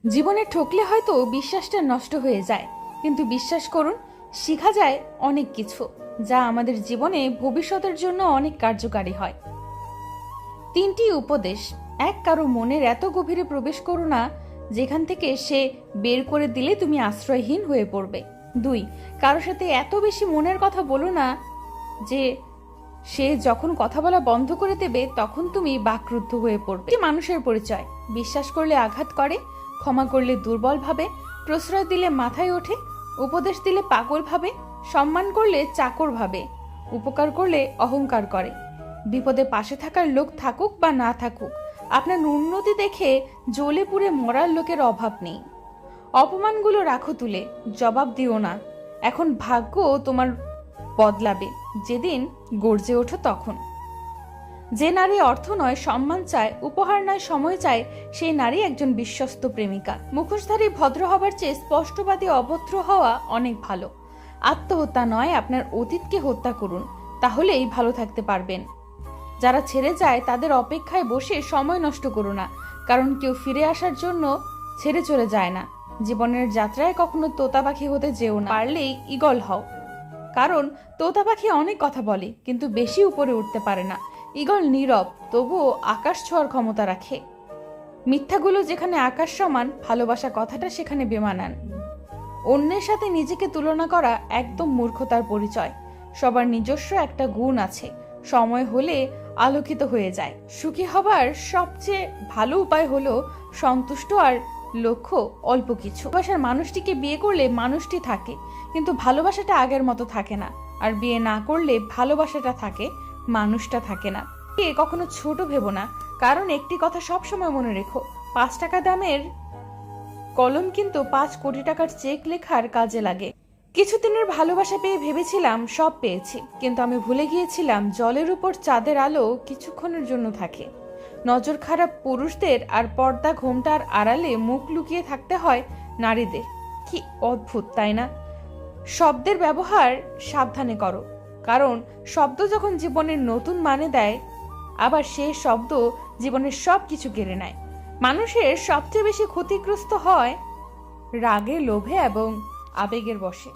জীবনে ঠকলে হয়তো বিশ্বাসটা নষ্ট হয়ে যায়, কিন্তু বিশ্বাস করুন, শেখা যায় অনেক কিছু, যা আমাদের জীবনে ভবিষ্যতের জন্য অনেক কার্যকারী হয়। 3টি উপদেশ। 1, কারো মনের এত গভীরে প্রবেশ করো না যেখান থেকে সে বের করে দিলে তুমি আশ্রয়হীন হয়ে পড়বে। 2, কারোর সাথে এত বেশি মনের কথা বলো না যে সে যখন কথা বলা বন্ধ করে দেবে তখন তুমি বাকরুদ্ধ হয়ে পড়বে। মানুষের পরিচয়: বিশ্বাস করলে আঘাত করে, ক্ষমা করলে দুর্বল ভাবে, প্রশ্রয় দিলে মাথায় ওঠে, উপদেশ দিলে পাগল ভাবে, সম্মান করলে চাকর ভাবে, উপকার করলে অহংকার করে। বিপদে পাশে থাকার লোক থাকুক বা না থাকুক, আপনার উন্নতি দেখে জ্বলে পুড়ে মরার লোকের অভাব নেই। অপমানগুলো রাখো তুলে, জবাব দিও না। এখন ভাগ্য তোমার বদলাবে যেদিন গর্জে ওঠো তখন। যে নারী অর্থ নয় সম্মান চায়, উপহার নয় সময় চায়, সেই নারী একজন বিশ্বস্ত প্রেমিকা। মুখোশধারী ভদ্র হবার চেয়ে স্পষ্টবাদী অভদ্র হওয়া অনেক ভালো। আত্মহত্যা নয়, আপনার অতীতকে হত্যা করুন, তাহলেই ভালো থাকতে পারবেন। যারা ছেড়ে যায় তাদের অপেক্ষায় বসে সময় নষ্ট করো না, কারণ কেউ ফিরে আসার জন্য ছেড়ে চলে যায় না। জীবনের যাত্রায় কখনো তোতা পাখি হতে যেও না, পারলেই ঈগল হও। কারণ তোতা পাখি অনেক কথা বলে কিন্তু বেশি উপরে উঠতে পারে না। ঈগল নীরব, তবুও আকাশ ছোঁয়ার ক্ষমতা রাখে। মিথ্যাগুলো যেখানে আকাশ সমান, ভালোবাসা কথাটা সেখানে বেমানান। অন্যের সাথে নিজেকে তুলনা করা একদম মূর্খতার পরিচয়। সবার নিজস্ব একটা গুণ আছে, সময় হলে আলোকিত হয়ে যায়। সুখী হবার সবচেয়ে ভালো উপায় হলো সন্তুষ্ট আর লক্ষ্য অল্প কিছু। ভালোবাসার মানুষটিকে বিয়ে করলে মানুষটি থাকে, কিন্তু ভালোবাসাটা আগের মতো থাকে না। আর বিয়ে না করলে ভালোবাসাটা থাকে, মানুষটা থাকে না। কখনো ছোট ভেবো না, কারণ একটি কথা সবসময় মনে রেখো, 5 টাকা দামের কলম কিন্তু 5 কোটি টাকার চেক লেখার কাজে লাগে। কিছুদিনের ভালোবাসা পেয়ে ভেবেছিলাম সব পেয়েছি, কিন্তু আমি ভুলে গিয়েছিলাম জলের উপর চাঁদের আলো কিছুক্ষণের জন্য থাকে। নজর খারাপ পুরুষদের আর পর্দা ঘোমটার আড়ালে মুখ লুকিয়ে থাকতে হয় নারীদের। কি অদ্ভুত, তাই না? শব্দের ব্যবহার সাবধানে করো, কারণ শব্দ যখন জীবনের নতুন মানে দেয়, আবার সে শব্দ জীবনের সব কিছু কেড়ে নেয়। মানুষের সবচেয়ে বেশি ক্ষতিগ্রস্ত হয় রাগে, লোভে এবং আবেগের বশে।